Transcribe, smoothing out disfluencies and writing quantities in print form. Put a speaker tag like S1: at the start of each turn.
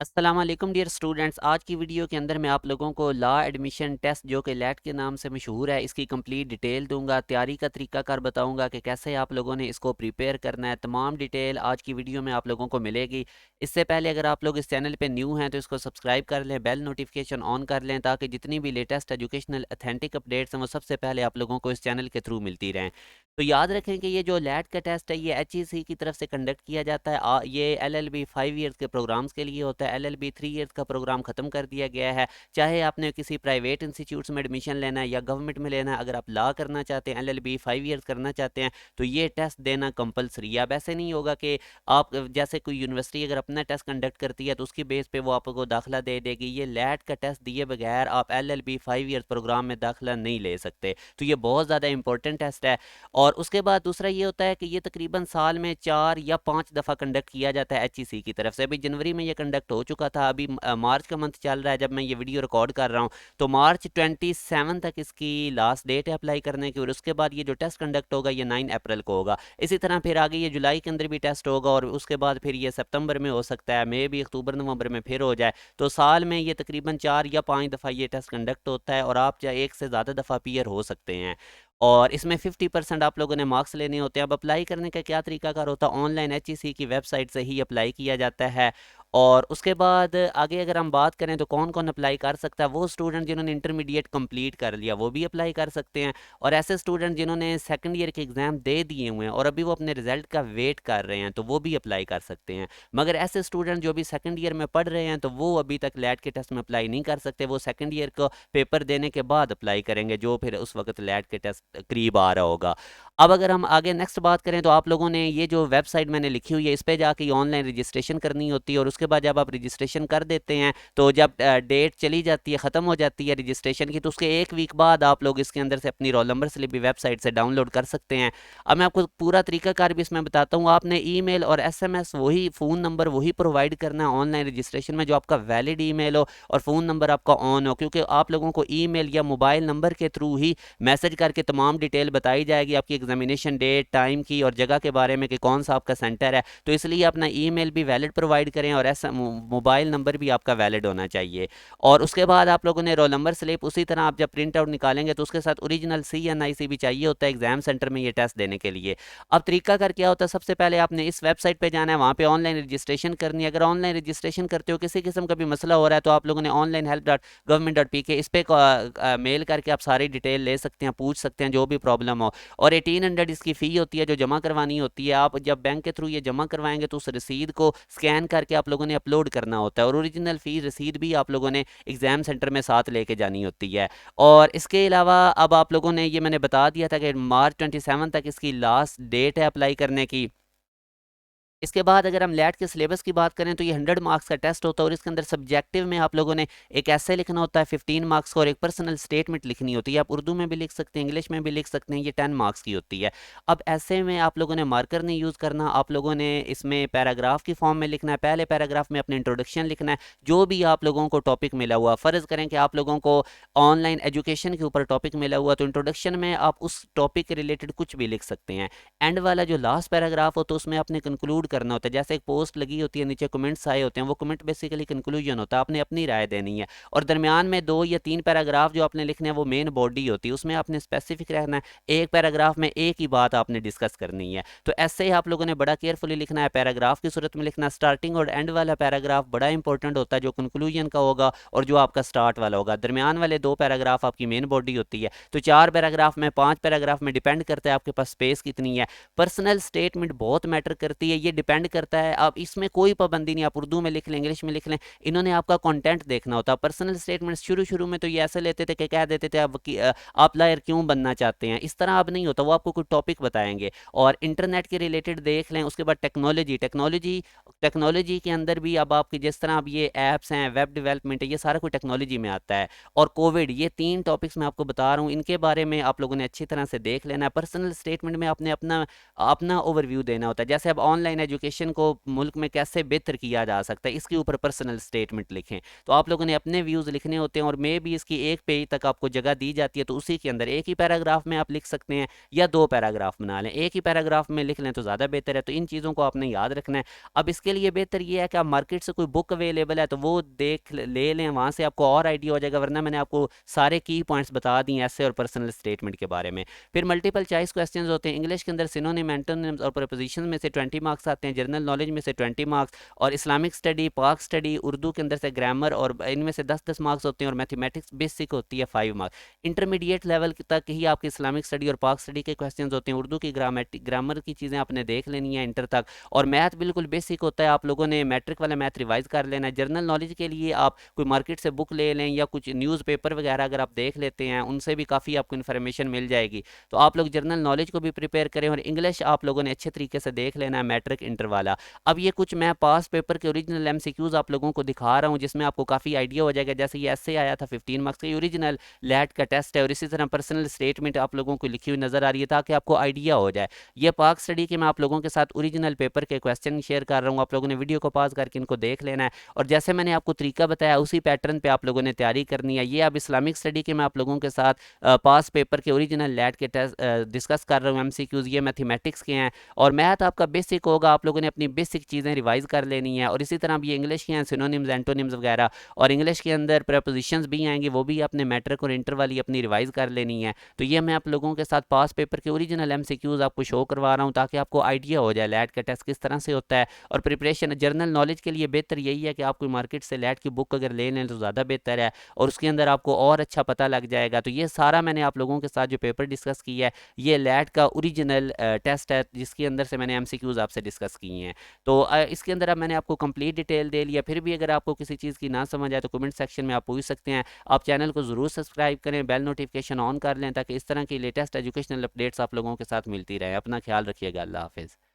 S1: अस्सलाम वालेकुम dear students. आज की वीडियो के अंदर मैं आप लोगों को लॉ एडमिशन टेस्ट जो कि लैट के नाम से मशहूर है इसकी कंप्लीट डिटेल दूंगा। तैयारी का तरीकाकार बताऊंगा कि कैसे आप लोगों ने इसको प्रिपेयर करना है। तमाम डिटेल आज की वीडियो में आप लोगों को मिलेगी। इससे पहले अगर आप लोग इस चैनल पे न्यू हैं तो इसको सब्सक्राइब कर लें, बेल नोटिफिकेशन ऑन कर लें ताकि जितनी भी लेटेस्ट एजुकेशनल अथेंटिक अपडेट्स हैं वो सबसे पहले आप लोगों को इस चैनल के थ्रू मिलती रहें। तो याद रखें कि ये जो लैट का टेस्ट है ये HEC की तरफ से कंडक्ट किया जाता है। ये LLB 5 ईयर्स के प्रोग्राम्स के लिए होता है। LLB 3 ईयर्स का प्रोग्राम ख़त्म कर दिया गया है। चाहे आपने किसी प्राइवेट इंस्टीट्यूट्स में एडमिशन लेना है या गवर्नमेंट में लेना है, अगर आप लॉ करना चाहते हैं, LLB 5 ईयर्स करना चाहते हैं तो ये टेस्ट देना कंपलसरी है। अब ऐसे नहीं होगा कि आप जैसे कोई यूनिवर्सिटी अगर अपना टेस्ट कंडक्ट करती है तो उसकी बेस पे वो आपको दाखिला दे देगी। ये लैट का टेस्ट दिए बगैर आप LLB 5 ईयर्स प्रोग्राम में दाखिला नहीं ले सकते। तो ये बहुत ज़्यादा इंपॉर्टेंट टेस्ट है। और उसके बाद दूसरा ये होता है कि ये तकरीबन साल में 4 या 5 दफ़ा कंडक्ट किया जाता है HEC की तरफ से। अभी जनवरी में ये कंडक्ट हो चुका था। अभी मार्च का मंथ चल रहा है जब मैं ये वीडियो रिकॉर्ड कर रहा हूँ। तो मार्च 27 तक इसकी लास्ट डेट है अप्लाई करने की। और उसके बाद ये जो टेस्ट कंडक्ट होगा ये 9 अप्रैल को होगा। इसी तरह फिर आगे ये जुलाई के अंदर भी टेस्ट होगा और उसके बाद फिर ये सितंबर में हो सकता है, मे भी अक्टूबर नवंबर में फिर हो जाए। तो साल में ये तकरीबन 4 या 5 दफ़ा ये टेस्ट कंडक्ट होता है और आप चाहे एक से ज़्यादा दफ़ा अपीयर हो सकते हैं। और इसमें 50% आप लोगों ने मार्क्स लेने होते हैं। अब अप्लाई करने का क्या तरीकाकार होता है, ऑनलाइन HEC की वेबसाइट से ही अप्लाई किया जाता है। और उसके बाद आगे अगर हम बात करें तो कौन कौन अप्लाई कर सकता है, वो स्टूडेंट जिन्होंने इंटरमीडिएट कंप्लीट कर लिया वो भी अप्लाई कर सकते हैं। और ऐसे स्टूडेंट जिन्होंने सेकंड ईयर के एग्ज़ाम दे दिए हुए हैं और अभी वो अपने रिजल्ट का वेट कर रहे हैं तो वो भी अप्लाई कर सकते हैं। मगर ऐसे स्टूडेंट जो भी सेकंड ईयर में पढ़ रहे हैं तो वो अभी तक लैट के टेस्ट में अप्लाई नहीं कर सकते। वो सेकंड ईयर को पेपर देने के बाद अप्लाई करेंगे जो फिर उस वक्त लैट के टेस्ट करीब आ रहा होगा। अब अगर हम आगे नेक्स्ट बात करें तो आप लोगों ने ये जो वेबसाइट मैंने लिखी हुई है इस पे जाके ऑनलाइन रजिस्ट्रेशन करनी होती है। और उसके बाद जब आप रजिस्ट्रेशन कर देते हैं तो जब डेट चली जाती है, ख़त्म हो जाती है रजिस्ट्रेशन की, तो उसके एक वीक बाद आप लोग इसके अंदर से अपनी रोल नंबर स्लिप भी वेबसाइट से डाउनलोड कर सकते हैं। अब मैं आपको पूरा तरीकाकार भी इसमें बताता हूँ। आपने ईमेल और SMS वही, फ़ोन नंबर वही प्रोवाइड करना है ऑनलाइन रजिस्ट्रेशन में जो आपका वैलिड ईमेल हो और फ़ोन नंबर आपका ऑन हो, क्योंकि आप लोगों को ईमेल या मोबाइल नंबर के थ्रू ही मैसेज करके तमाम डिटेल बताई जाएगी आपकी एग्जामिनेशन डेट, टाइम की और जगह के बारे में कि कौन सा आपका सेंटर है। तो इसलिए अपना ईमेल भी वैलिड प्रोवाइड करें और ऐसा मोबाइल नंबर भी आपका वैलिड होना चाहिए। और उसके बाद आप लोगों ने रोल नंबर स्लिप उसी तरह आप जब प्रिंट आउट निकालेंगे तो उसके साथ ओरिजिनल CNIC भी चाहिए होता है एग्जाम सेंटर में ये टेस्ट देने के लिए। अब तरीका कर क्या होता है, सबसे पहले आपने इस वेबसाइट पे जाना है, वहाँ पे ऑनलाइन रजिस्ट्रेशन करनी है। अगर ऑनलाइन रजिस्ट्रेशन करते हो किसी किस्म का भी मसला हो रहा है तो आप लोगों ने onlinehelp.government.pk इस पे मेल करके आप सारी डिटेल ले सकते हैं, पूछ सकते हैं जो भी प्रॉब्लम हो। और 1800 इसकी फ़ी होती है जो जमा करवानी होती है। आप जब बैंक के थ्रू ये जमा करवाएंगे तो उस रसीद को स्कैन करके आप लोगों ने अपलोड करना होता है और ओरिजिनल फ़ी रसीद भी आप लोगों ने एग्ज़ाम सेंटर में साथ लेके जानी होती है। और इसके अलावा अब आप लोगों ने, ये मैंने बता दिया था कि मार्च 27 तक इसकी लास्ट डेट है अप्लाई करने की। इसके बाद अगर हम लैट के सिलेबस की बात करें तो ये 100 मार्क्स का टेस्ट होता है और इसके अंदर सब्जेक्टिव में आप लोगों ने एक ऐसे लिखना होता है 15 मार्क्स का और एक पर्सनल स्टेटमेंट लिखनी होती है। आप उर्दू में भी लिख सकते हैं, इंग्लिश में भी लिख सकते हैं। ये 10 मार्क्स की होती है। अब ऐसे में आप लोगों ने मार्कर नहीं यूज़ करना, आप लोगों ने इसमें पैराग्राफ की फॉर्म में लिखना है। पहले पैराग्राफ में अपने इंट्रोडक्शन लिखना है, जो भी आप लोगों को टॉपिक मिला हुआ। फ़र्ज़ करें कि आप लोगों को ऑनलाइन एजुकेशन के ऊपर टॉपिक मिला हुआ तो इंट्रोडक्शन में आप उस टॉपिक के रिलेटेड कुछ भी लिख सकते हैं। एंड वाला जो लास्ट पैराग्राफ होता है उसमें आपने कंक्लूड करना होता है। जैसे एक पोस्ट लगी होती है, नीचे कमेंट्स आए होते हैं, वो कमेंट बेसिकली कंक्लूजन होता है, आपने अपनी राय देनी है। और दरमियान में 2 या 3 पैराग्राफ जो आपने लिखने हैं वो मेन बॉडी होती है, उसमें आपने स्पेसिफिक रहना है। एक पैराग्राफ में एक ही बात आपने डिस्कस करनी है। तो ऐसे ही आप लोगों ने बड़ा केयरफुली लिखना है, पैराग्राफ की सूरत में लिखना। स्टार्टिंग और एंड वाला पैराग्राफ बड़ा इंपॉर्टेंट होता है, जो कंक्लूजन का होगा और जो आपका स्टार्ट वाला होगा। दरमियान वाले 2 पैराग्राफ आपकी मेन बॉडी होती है। तो 4 पैराग्राफ में, 5 पैराग्राफ में, डिपेंड करता है आपके पास स्पेस कितनी है। पर्सनल स्टेटमेंट बहुत मैटर करती है, ये डिपेंड करता है। आप इसमें कोई पाबंदी नहीं, आप उर्दू में लिख लें, इंग्लिश में लिख लें, इन्होंने आपका कंटेंट देखना होता है। पर्सनल स्टेटमेंट शुरू शुरू में तो ये ऐसे लेते थे कि कह देते थे आप लायर क्यों बनना चाहते हैं, इस तरह अब नहीं होता। वो आपको कोई टॉपिक बताएंगे और इंटरनेट के रिलेटेड देख लें। उसके बाद टेक्नोलॉजी टेक्नोलॉजी टेक्नोलॉजी के अंदर भी अब आपकी जिस तरह अब ये ऐप्स हैं, वेब डेवलपमेंट है, ये सारा कुछ टेक्नोलॉजी में आता है। और कोविड, ये 3 टॉपिक्स मैं आपको बता रहा हूँ, इनके बारे में आप लोगों ने अच्छी तरह से देख लेना है। पर्सनल स्टेटमेंट में आपने अपना अपना ओवरव्यू देना होता है। जैसे अब ऑनलाइन एजुकेशन को मुल्क में कैसे बेहतर किया जा सकता है, इसके ऊपर पर्सनल स्टेटमेंट लिखें। तो आप लोगों ने अपने व्यूज़ लिखने होते हैं और मे भी इसकी एक पेज तक आपको जगह दी जाती है, तो उसी के अंदर एक ही पैराग्राफ में आप लिख सकते हैं या 2 पैराग्राफ बना लें। एक ही पैराग्राफ में लिख लें तो ज़्यादा बेहतर है। तो इन चीज़ों को आपने याद रखना है। अब इसके लिए बेहतर ये है कि आप मार्केट से कोई बुक अवेलेबल है तो वो देख ले लें, वहाँ से आपको और आइडिया हो जाएगा, वरना मैंने आपको सारे की पॉइंट्स बता दिए ऐसे और पर्सनल स्टेटमेंट के बारे में। फिर मल्टीपल चॉइस क्वेश्चंस होते हैं। इंग्लिश के अंदर सिनोनिम, एंटोनिम्स और प्रीपोजिशन में से 20 मार्क्स आते हैं, जनरल नॉलेज में से 20 मार्क्स, और इस्लामिक स्टडी, पाक स्टडी, उर्दू के अंदर से ग्रामर, और इनमें से 10-10 मार्क्स होते हैं, और मैथमेटिक्स बेसिक होती है 5 मार्क्स। इंटरमीडिएट लेवल तक ही आपकी इस्लामिक स्टडी और पाक स्टडी के क्वेश्चंस होते हैं। उर्दू की ग्रामर की चीज़ें आपने देख लेनी है इंटर तक, और मैथ बिल्कुल बेसिक होता है, आप लोगों ने मैट्रिक वाला मैथ रिवाइज कर लेना है। जनरल नॉलेज के लिए आप कोई मार्केट से बुक ले लें या कुछ न्यूज़पेपर वगैरह अगर आप देख लेते हैं, उनसे भी काफ़ी आपको इन्फॉर्मेशन मिल जाएगी। तो आप लोग जनरल नॉलेज को भी प्रिपेयर करें, और इंग्लिश आप लोगों ने अच्छे तरीके से देख लेना है, मैट्रिक इंटर वाला। अब ये कुछ मैं पास पेपर के ओरिजिनल एमसीक्यूज आप लोगों को दिखा रहा हूँ, जिसमें आपको काफ़ी आइडिया हो जाएगा। जैसे ये ऐसे आया था 15 मार्क्स का, ओरिजिनल लैट का टेस्ट है, और इसी तरह पर्सनल स्टेटमेंट आप लोगों को लिखी हुई नजर आ रही है ताकि आपको आइडिया हो जाए। ये पाक स्टडी के मैं आप लोगों के साथ ओरिजिनल पेपर के क्वेश्चन शेयर कर रहा हूँ, आप लोगों ने वीडियो को पॉज करके इनको देख लेना है, और जैसे मैंने आपको तरीका बताया उसी पैटर्न पे आप लोगों ने तैयारी करनी है। ये अब इस्लामिक स्टडी के मैं आप लोगों के साथ पास पेपर के ओरिजिनल लैट के टेस्ट डिस्कस कर रहा हूँ, एमसीक्यूज। ये मैथमेटिक्स के हैं, और मैथ आपका बेसिक होगा, आप लोगों ने अपनी बेसिक चीज़ें रिवाइज कर लेनी है। और इसी तरह भी इंग्लिश के हैं, सिनोनिम्स, एंटोनिम्स वगैरह, और इंग्लिश के अंदर प्रपोजिशंस भी आएंगे, वो भी आपने मैट्रिक और इंटर वाली अपनी रिवाइज कर लेनी है। तो ये मैं आप लोगों के साथ पास पेपर के ओरिजिनल एमसीक्यूज आपको शो करवा रहा हूँ, ताकि आपको आइडिया हो जाए लैट का टेस्ट किस तरह से होता है। और प्रिपरेशन जनरल नॉलेज के लिए बेहतर यही है कि आप कोई मार्केट से लैट की बुक अगर ले लें तो ज़्यादा बेहतर है, और उसके अंदर आपको और अच्छा पता लग जाएगा। तो ये सारा मैंने आप लोगों के साथ जो पेपर डिस्कस किया है, ये लैट का ओरिजिनल टेस्ट है, जिसके अंदर से मैंने एमसीक्यूज आपसे डिस्कस किए हैं। तो इसके अंदर अब मैंने आपको कंप्लीट डिटेल दे लिया। फिर भी अगर आपको किसी चीज़ की ना समझ आए तो कमेंट सेक्शन में आप पूछ सकते हैं। आप चैनल को ज़रूर सब्सक्राइब करें, बेल नोटिफिकेशन ऑन कर लें, ताकि इस तरह की लेटेस्ट एजुकेशनल अपडेट्स आप लोगों के साथ मिलती रहे। अपना ख्याल रखिएगा। अल्लाह हाफिज़।